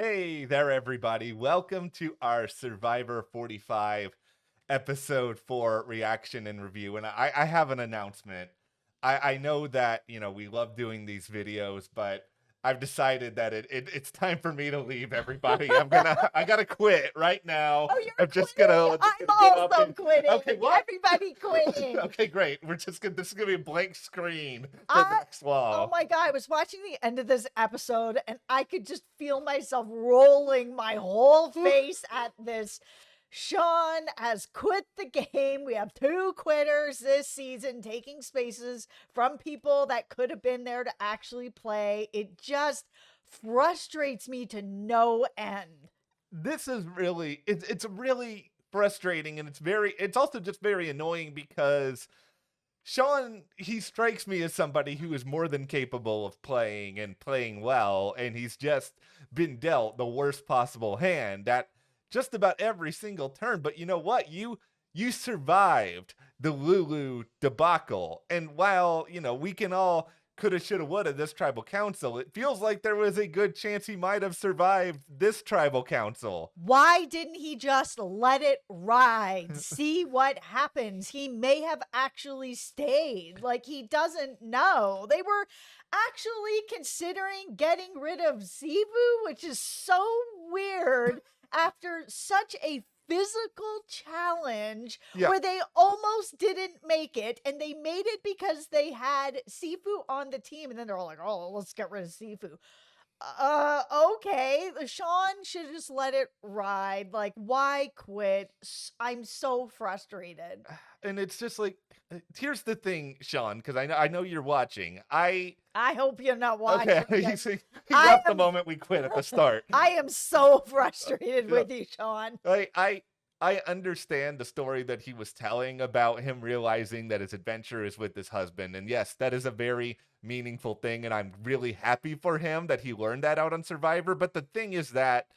Hey there, everybody. Welcome to our Survivor 45 episode 4 reaction and review. And I have an announcement. I know that, we love doing these videos, but I've decided that it's time for me to leave, everybody. I gotta quit right now. Oh, you're I'm just quitting? gonna, I'm get up also and quitting. okay, what? Everybody quitting. Okay, great. This is gonna be a blank screen for the I, next while. oh my God, I was watching the end of this episode and I could just feel myself rolling my whole face at this. Sean has quit the game. We have 2 quitters this season taking spaces from people that could have been there to actually play. It just frustrates me to no end. This is really it's really frustrating, and it's also just very annoying because Sean, he strikes me as somebody who is more than capable of playing and playing well, and he's just been dealt the worst possible hand at just about every single turn. But you know what? You survived the Lulu debacle. And while, we can all coulda, shoulda, woulda this tribal council, it feels like there was a good chance he might have survived this tribal council. Why didn't he just let it ride? See what happens. He may have actually stayed. Like, he doesn't know. They were actually considering getting rid of Sivu, which is so weird after such a physical challenge where they almost didn't make it, and they made it because they had Sifu on the team, and then they're all like, oh, let's get rid of Sifu. Okay. Sean should just let it ride. Like, why quit? I'm so frustrated. And it's just like, here's the thing, Sean, because I know you're watching. I hope you're not watching. Okay, he left the moment we quit at the start. I am so frustrated with you, Sean. I understand the story that he was telling about him realizing that his adventure is with his husband. And yes, that is a very meaningful thing. And I'm really happy for him that he learned that out on Survivor. But the thing is that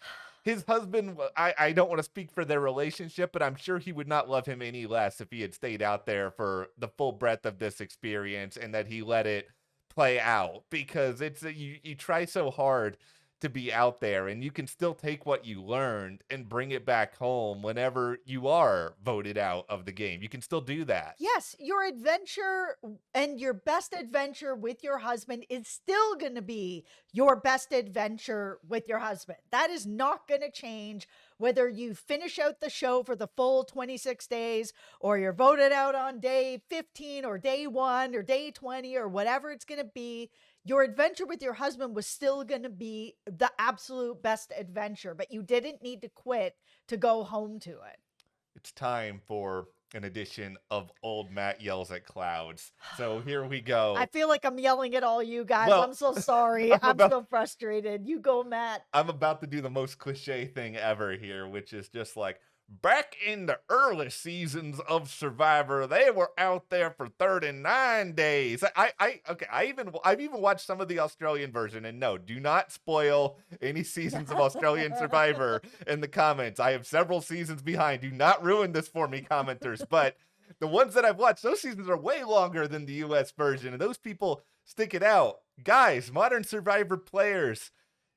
his husband, I don't want to speak for their relationship, but I'm sure he would not love him any less if he had stayed out there for the full breadth of this experience and that he let it play out, because you try so hard to be out there, and you can still take what you learned and bring it back home whenever you are voted out of the game. You can still do that. Yes, your adventure and your best adventure with your husband is still going to be your best adventure with your husband. That is not going to change whether you finish out the show for the full 26 days or you're voted out on day 15 or day 1 or day 20 or whatever it's going to be. Your adventure with your husband was still going to be the absolute best adventure, but you didn't need to quit to go home to it. It's time for an edition of Old Matt Yells at Clouds. So here we go. I feel like I'm yelling at all you guys. Well, I'm so sorry. I'm so frustrated. You go, Matt. I'm about to do the most cliche thing ever here, which is just like, back in the early seasons of Survivor, they were out there for 39 days. I've even watched some of the Australian version, and no, do not spoil any seasons of Australian Survivor in the comments. I have several seasons behind. Do not ruin this for me, commenters. But the ones that I've watched, those seasons are way longer than the US version, and those people stick it out. Guys, modern Survivor players,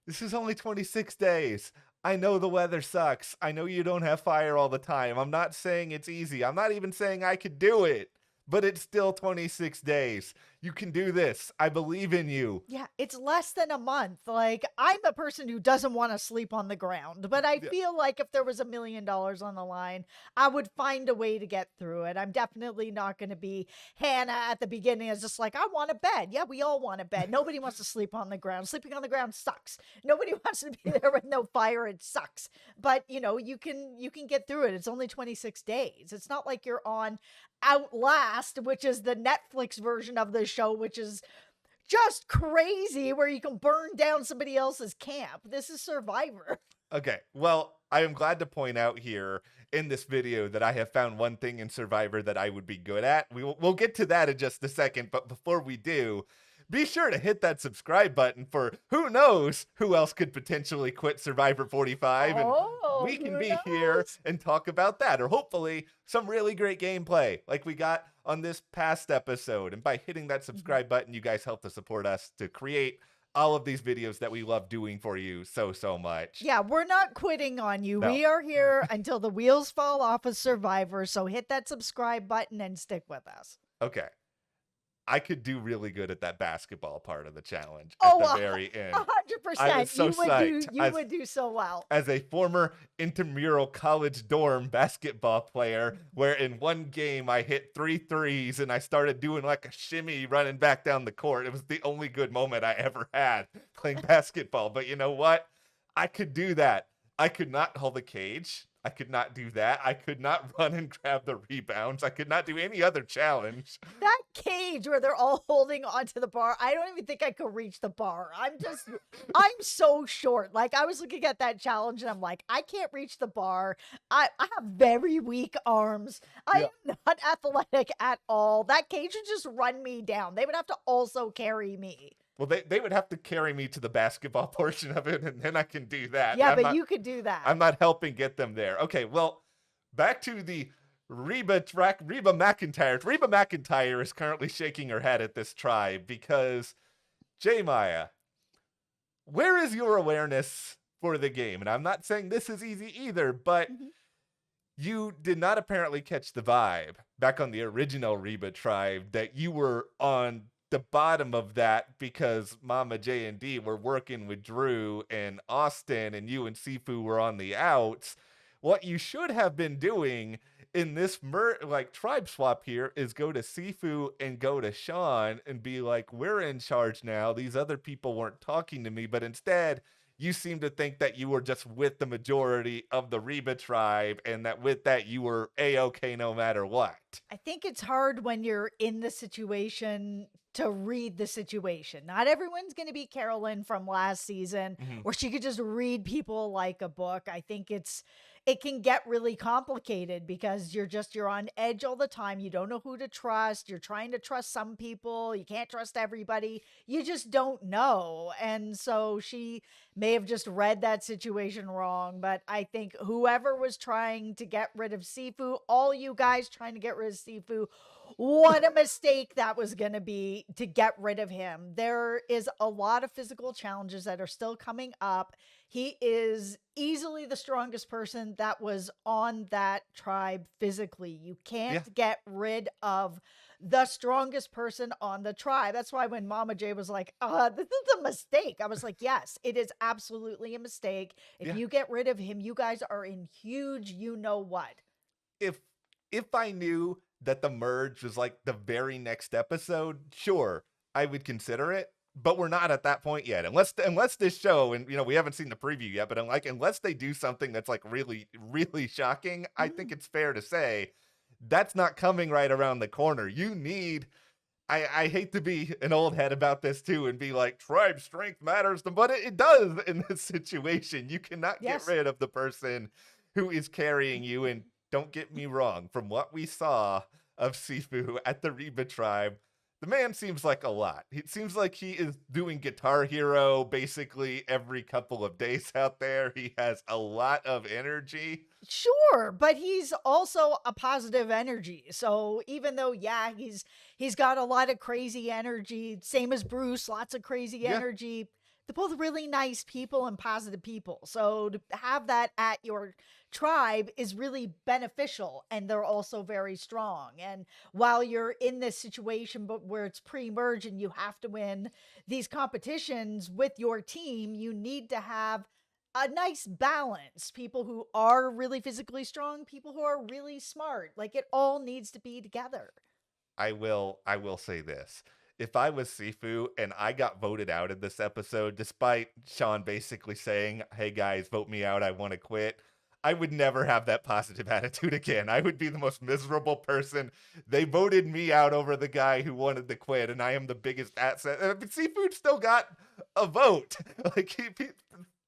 this is only 26 days. I know the weather sucks. I know you don't have fire all the time. I'm not saying it's easy. I'm not even saying I could do it, but it's still 26 days. You can do this. I believe in you. Yeah, it's less than a month. Like, I'm a person who doesn't want to sleep on the ground, but I feel like if there was $1 million on the line, I would find a way to get through it. I'm definitely not going to be Hannah at the beginning. It's just like, I want a bed. Yeah, we all want a bed. Nobody wants to sleep on the ground. Sleeping on the ground sucks. Nobody wants to be there with no fire. It sucks. But, you can get through it. It's only 26 days. It's not like you're on Outlast, which is the Netflix version of the show, which is just crazy, where you can burn down somebody else's camp. This is Survivor. Okay, well, I am glad to point out here in this video that I have found one thing in Survivor that I would be good at. We'll get to that in just a second, but before we do, be sure to hit that subscribe button for who knows who else could potentially quit Survivor 45, and we can be here and talk about that, or hopefully some really great gameplay like we got on this past episode. And by hitting that subscribe button, you guys help to support us to create all of these videos that we love doing for you so much. Yeah, we're not quitting on you. No. We are here until the wheels fall off of Survivor. So hit that subscribe button and stick with us. Okay. I could do really good at that basketball part of the challenge at Oh, the very end. I was 100%. so psyched. You would do so well. As a former intramural college dorm basketball player, where in one game I hit 3 threes and I started doing like a shimmy running back down the court. It was the only good moment I ever had playing basketball. But you know what? I could do that. I could not hold the cage. I could not do that. I could not run and grab the rebounds. I could not do any other challenge. That cage where they're all holding onto the bar, I don't even think I could reach the bar. I'm so short. Like, I was looking at that challenge and I'm like, I can't reach the bar. I have very weak arms. I am not athletic at all. That cage would just run me down. They would have to also carry me. Well, they would have to carry me to the basketball portion of it, and then I can do that. Yeah, but you could do that. I'm not helping get them there. Okay, well, back to the Reba McEntire. Reba McEntire is currently shaking her head at this tribe because, J. Maya, where is your awareness for the game? And I'm not saying this is easy either, but you did not apparently catch the vibe back on the original Reba tribe that you were on the bottom of that because Mama J and D were working with Drew and Austin and you and Sifu were on the outs. What you should have been doing in this tribe swap here is go to Sifu and go to Sean and be like, we're in charge now. These other people weren't talking to me, but instead you seem to think that you were just with the majority of the Reba tribe and that with that you were A-okay no matter what. I think it's hard when you're in the situation to read the situation. Not everyone's going to be Carolyn from last season where she could just read people like a book. I think it can get really complicated because you're on edge all the time. You don't know who to trust. You're trying to trust some people. You can't trust everybody. You just don't know. And so she may have just read that situation wrong. But I think whoever was trying to get rid of Sifu, all you guys trying to get rid of Sifu, what a mistake that was going to be to get rid of him. There is a lot of physical challenges that are still coming up. He is easily the strongest person that was on that tribe physically. You can't get rid of the strongest person on the tribe. That's why when Mama J was like, this is a mistake, I was like, yes, it is absolutely a mistake. If you get rid of him, you guys are in huge you know what. If I knew that the merge was like the very next episode, sure, I would consider it. But we're not at that point yet. Unless this show, and we haven't seen the preview yet, but unless they do something that's like really, really shocking, I think it's fair to say that's not coming right around the corner. You need, I hate to be an old head about this too and be like, tribe strength matters, but it does in this situation. You cannot get rid of the person who is carrying you. And don't get me wrong, from what we saw of Sifu at the Reba tribe, the man seems like a lot. It seems like he is doing Guitar Hero basically every couple of days out there. He has a lot of energy. Sure, but he's also a positive energy. So even though, he's got a lot of crazy energy, same as Bruce, lots of crazy energy. They're both really nice people and positive people. So to have that at your tribe is really beneficial, and they're also very strong. And while you're in this situation, but where it's pre-merge and you have to win these competitions with your team, you need to have a nice balance. People who are really physically strong, people who are really smart. Like, it all needs to be together. I will say this. If I was Sifu and I got voted out of this episode, despite Sean basically saying, hey guys, vote me out, I want to quit, I would never have that positive attitude again. I would be the most miserable person. They voted me out over the guy who wanted to quit, and I am the biggest asset. But Sifu still got a vote. Like,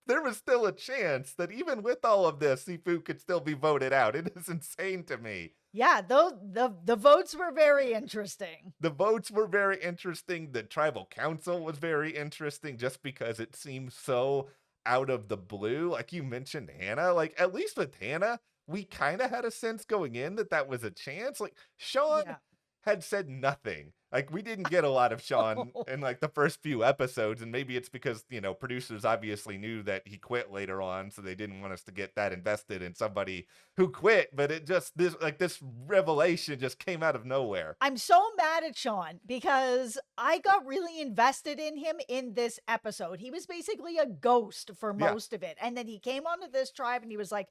there was still a chance that even with all of this, Sifu could still be voted out. It is insane to me. Yeah, the votes were very interesting. The votes were very interesting. The tribal council was very interesting just because it seemed so out of the blue. Like you mentioned Hannah, like at least with Hannah, we kind of had a sense going in that was a chance. Like Sean had said nothing. Like, we didn't get a lot of Sean in, like, the first few episodes, and maybe it's because, producers obviously knew that he quit later on, so they didn't want us to get that invested in somebody who quit, but this revelation just came out of nowhere. I'm so mad at Sean because I got really invested in him in this episode. He was basically a ghost for Yeah. most of it. And then he came onto this tribe and he was like,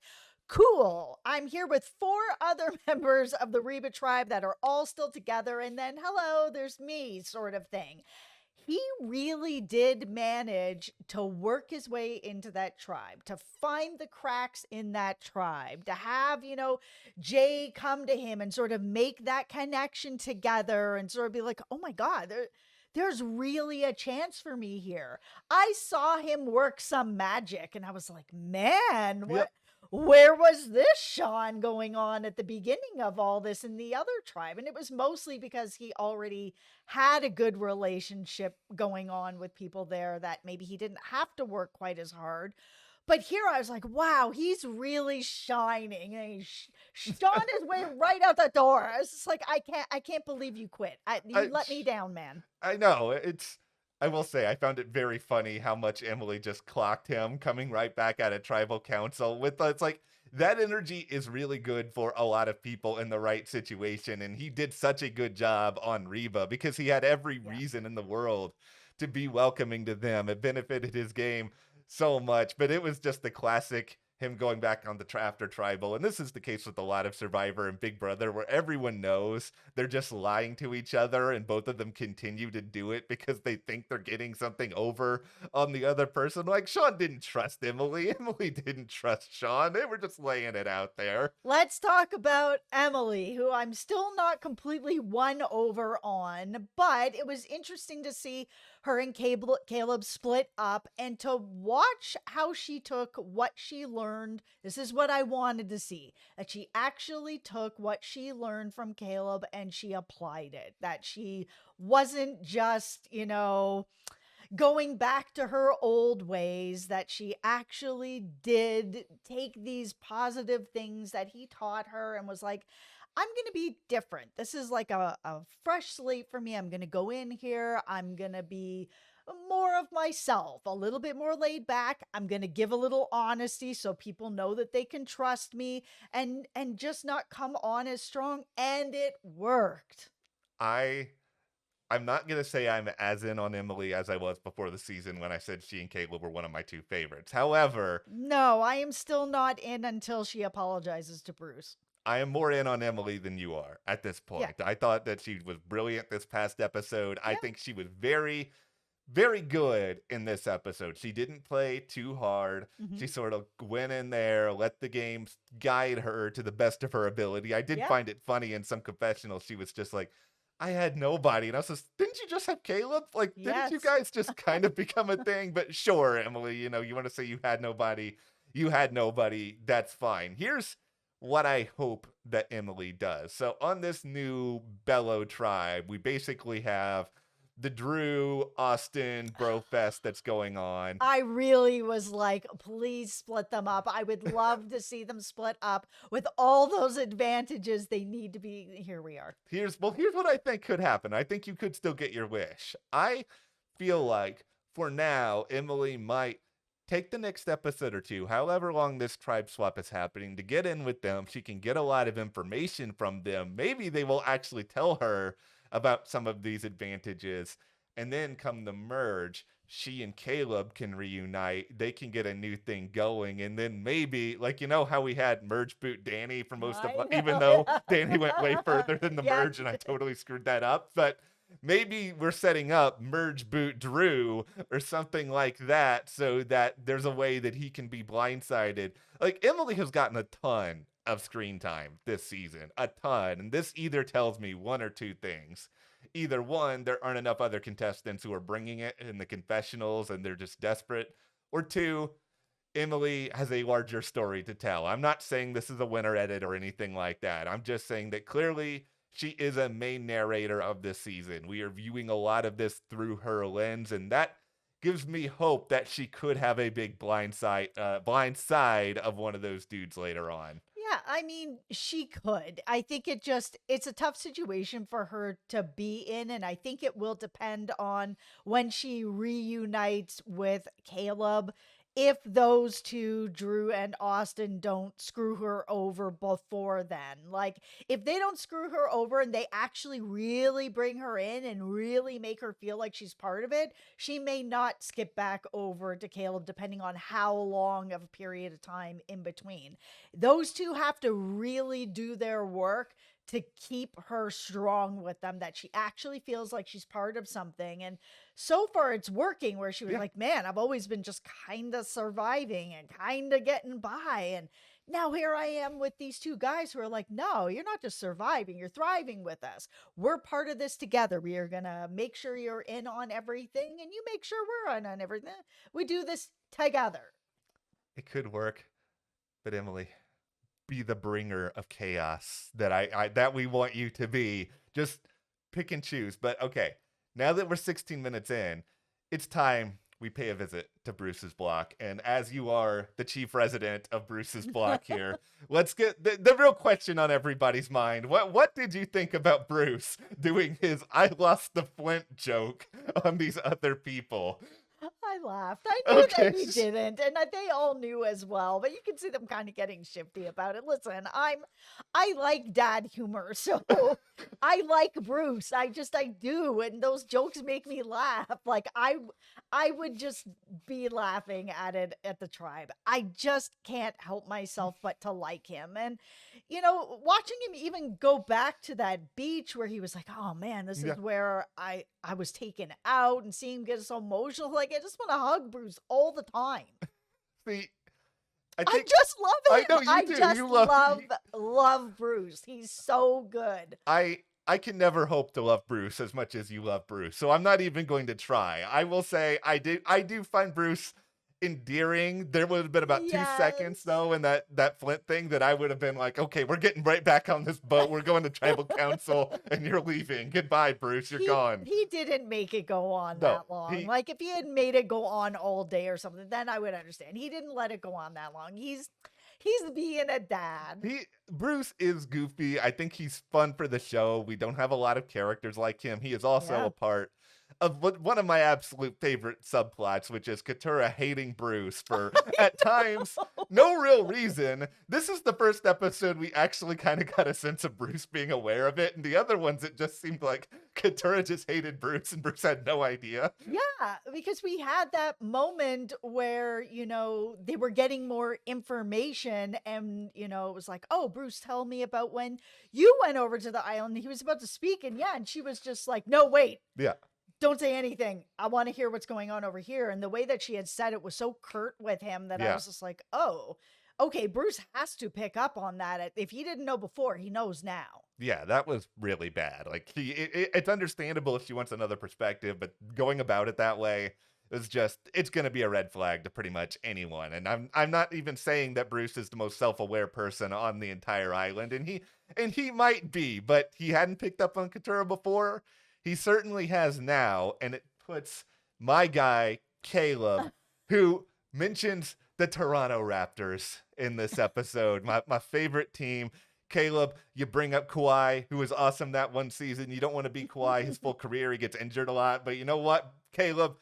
cool, I'm here with 4 other members of the Reba tribe that are all still together. And then, hello, there's me, sort of thing. He really did manage to work his way into that tribe, to find the cracks in that tribe, to have, Jay come to him and sort of make that connection together and sort of be like, oh my God, there's really a chance for me here. I saw him work some magic and I was like, man, Yep. where was this Sean going on at the beginning of all this in the other tribe? And it was mostly because he already had a good relationship going on with people there that maybe he didn't have to work quite as hard. But here I was like, wow, he's really shining. And he shone his way right out the door. I was just like, I can't believe you quit. You let me down, man. I know. I will say, I found it very funny how much Emily just clocked him coming right back out of tribal council it's like, that energy is really good for a lot of people in the right situation. And he did such a good job on Reba because he had every Yeah. reason in the world to be welcoming to them. It benefited his game so much, but it was just the classic him going back on the after tribal. And this is the case with a lot of Survivor and Big Brother, where everyone knows they're just lying to each other, and both of them continue to do it because they think they're getting something over on the other person. Like, Sean didn't trust Emily. Emily didn't trust Sean. They were just laying it out there. Let's talk about Emily, who I'm still not completely won over on, but it was interesting to see her and Caleb split up and to watch how she took what she learned. This is what I wanted to see, that she actually took what she learned from Caleb and she applied it, that she wasn't just, going back to her old ways, that she actually did take these positive things that he taught her and was like, I'm going to be different. This is like a fresh slate for me. I'm going to go in here. I'm going to be more of myself, a little bit more laid back. I'm going to give a little honesty so people know that they can trust me and just not come on as strong. And it worked. I'm not going to say I'm as in on Emily as I was before the season when I said she and Caleb were one of my 2 favorites. However, No, I am still not in until she apologizes to Bruce. I am more in on Emily than you are at this point. Yeah. I thought that she was brilliant this past episode. I Yeah. think she was very, very good in this episode. She didn't play too hard. Mhm. She sort of went in there, let the game guide her to the best of her ability. I did Yeah. find it funny in some confessionals. She was just like, I had nobody. And I was just, didn't you just have Caleb? Like, didn't you Yes. guys just kind of become a thing? But sure, Emily, you want to say you had nobody. You had nobody. That's fine. Here's what I hope that Emily does. So on this new Bello tribe, we basically have the Drew Austin bro fest that's going on. I really was like, please split them up. I would love to see them split up with all those advantages they need to be. Here we are. Here's what I think could happen. I think you could still get your wish. I feel like for now, Emily might take the next episode or 2, however long this tribe swap is happening, to get in with them. She can get a lot of information from them. Maybe they will actually tell her about some of these advantages. And then come the merge, she and Caleb can reunite. They can get a new thing going. And then maybe, like, how we had merge boot Danny for most I of, even know. though Danny went way further than the Yeah. merge and I totally screwed that up. But maybe we're setting up merge boot Drew or something like that so that there's a way that he can be blindsided. Like, Emily has gotten a ton of screen time this season, a ton. And this either tells me one or two things. Either one, there aren't enough other contestants who are bringing it in the confessionals and they're just desperate. Or 2, Emily has a larger story to tell. I'm not saying this is a winner edit or anything like that. I'm just saying that clearly she is a main narrator of this season. We are viewing a lot of this through her lens, and that gives me hope that she could have a big blind side of one of those dudes later on. Yeah, I mean, she could. I think it's a tough situation for her to be in, and I think it will depend on when she reunites with Caleb. If those two, Drew and Austin, don't screw her over before then. Like, if they don't screw her over and they actually really bring her in and really make her feel like she's part of it, she may not skip back over to Caleb, depending on how long of a period of time in between. Those two have to really do their work to keep her strong with them, that she actually feels like she's part of something. And so far it's working, where she was Yeah. like, man, I've always been just kind of surviving and kind of getting by. And now here I am with these two guys who are like, no, you're not just surviving, you're thriving with us. We're part of this together. We are going to make sure you're in on everything and you make sure we're in on everything. We do this together. It could work, but Emily, be the bringer of chaos that I that we want you to be. Just pick and choose. But okay, now that we're 16 minutes in, it's time we pay a visit to Bruce's block. And as you are the chief resident of Bruce's block here, let's get the real question on everybody's mind. What did you think about Bruce doing his "I lost the Flint" joke on these other people? I laughed. I knew Okay. that he didn't, and they all knew as well. But you can see them kind of getting shifty about it. Listen, I like dad humor, so I like Bruce. I do, and those jokes make me laugh. Like I would just be laughing at it at the tribe. I just can't help myself but to like him. And watching him even go back to that beach where he was like, "Oh man, this Yeah. is where I was taken out," and seeing him get so emotional, like I just want to hug Bruce all the time. See, I think just love I him. know you I do. just You love- love Bruce. He's so good. I can never hope to love Bruce as much as you love Bruce, so I'm not even going to try. I will say I do find Bruce endearing. There would have been about 2 seconds Yes. though in that Flint thing that I would have been like, okay, we're getting right back on this boat. We're going to tribal council, and you're leaving. Goodbye, Bruce. You're gone. He didn't make it go on No, that long. he- Like if he had made it go on all day or something, then I would understand. He didn't let it go on that long. He's being a dad. Bruce is goofy. I think he's fun for the show. We don't have a lot of characters like him. He is also Yeah. a part of one of my absolute favorite subplots, which is Katura hating Bruce for at times no real reason. This is the first episode we actually kind of got a sense of Bruce being aware of it, and the other ones it just seemed like Katura just hated Bruce and Bruce had no idea. Yeah, because we had that moment where, they were getting more information and, it was like, oh, Bruce, tell me about when you went over to the island. He was about to speak. And yeah, and she was just like, no, wait, Yeah. don't say anything. I want to hear what's going on over here. And the way that she had said it was so curt with him that I Yeah. was just like, oh, okay, Bruce has to pick up on that. If he didn't know before, he knows now. Yeah, that was really bad. Like it's understandable if she wants another perspective, but going about it that way is it's going to be a red flag to pretty much anyone. And I'm not even saying that Bruce is the most self-aware person on the entire island, and he might be, but he hadn't picked up on Katura before. He certainly has now, and it puts my guy Caleb, who mentions the Toronto Raptors in this episode, my favorite team. Caleb, you bring up Kawhi, who was awesome that one season. You don't want to be Kawhi his full career. He gets injured a lot. But you know what, Caleb?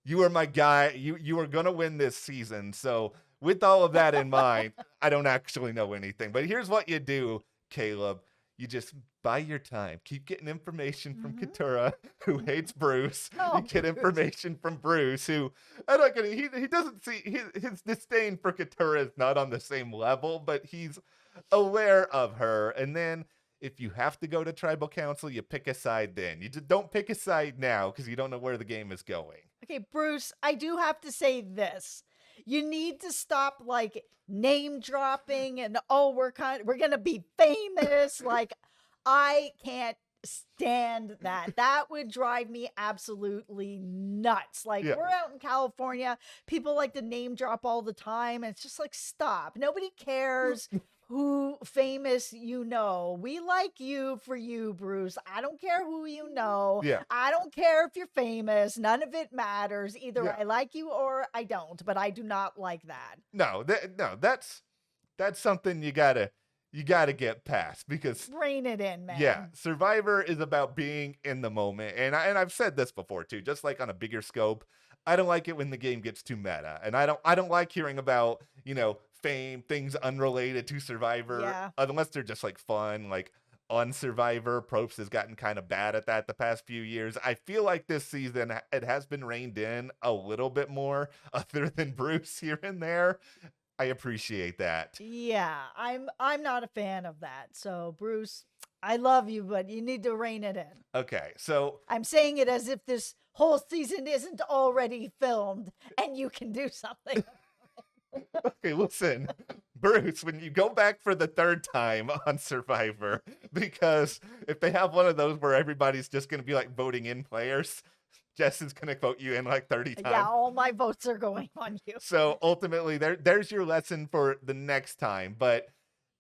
You are my guy. You are going to win this season. So with all of that in mind, I don't actually know anything. But here's what you do, Caleb. You just buy your time. Keep getting information from Mhm. Katura, who hates Bruce. Oh, You get Bruce. information from Bruce, who I'm not gonna. He doesn't see his disdain for Katura is not on the same level, but he's aware of her. And then if you have to go to tribal council, you pick a side. Then you just don't pick a side now because you don't know where the game is going. Okay, Bruce, I do have to say this. You need to stop like name dropping and we're gonna be famous. Like, I can't stand that. That would drive me absolutely nuts. Like, Yeah. we're out in California, people like to name drop all the time, and it's just like, stop. Nobody cares who famous you know. We like you for you, Bruce. I don't care who you know. Yeah. I don't care if you're famous. None of it matters. Either Yeah. I like you or I don't, but I do not like that. No, that's something you gotta you got to get past because Rein it in, yeah, man. Survivor is about being in the moment. And I've said this before too, just like on a bigger scope. I don't like it when the game gets too meta. And I don't like hearing about, fame, things unrelated to Survivor Yeah. unless they're just like fun, like on Survivor. Probst has gotten kind of bad at that the past few years. I feel like this season it has been reined in a little bit more other than Bruce here and there. I appreciate that. Yeah, I'm not a fan of that. So, Bruce, I love you, but you need to rein it in. Okay, so I'm saying it as if this whole season isn't already filmed and you can do something. okay, listen, Bruce, when you go back for the third time on Survivor, because if they have one of those where everybody's just going to be like voting in players, Jess is going to vote you in like 30 Yeah, times. all my votes are going on you. So ultimately, there's your lesson for the next time. But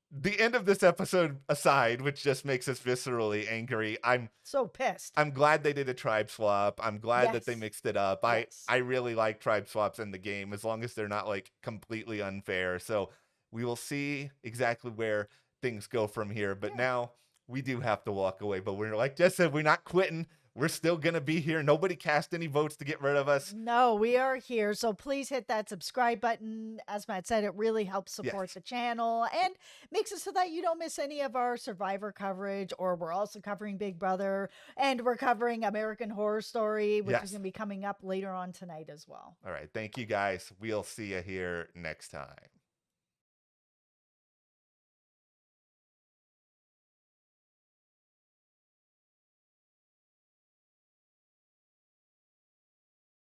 the end of this episode aside, which just makes us viscerally angry, So pissed. I'm glad they did a tribe swap. I'm glad that they Yes. mixed it up. Yes. I really like tribe swaps in the game as long as they're not like completely unfair. So we will see exactly where things go from here. But Yeah. now we do have to walk away. But we're like Jess said, we're not quitting. We're still gonna be here. Nobody cast any votes to get rid of us. No, we are here. So please hit that subscribe button. As Matt said, it really helps support Yes. the channel and makes it so that you don't miss any of our Survivor coverage. Or we're also covering Big Brother and we're covering American Horror Story, which is Yes. going to be coming up later on tonight as well. All right. Thank you guys. We'll see you here next time.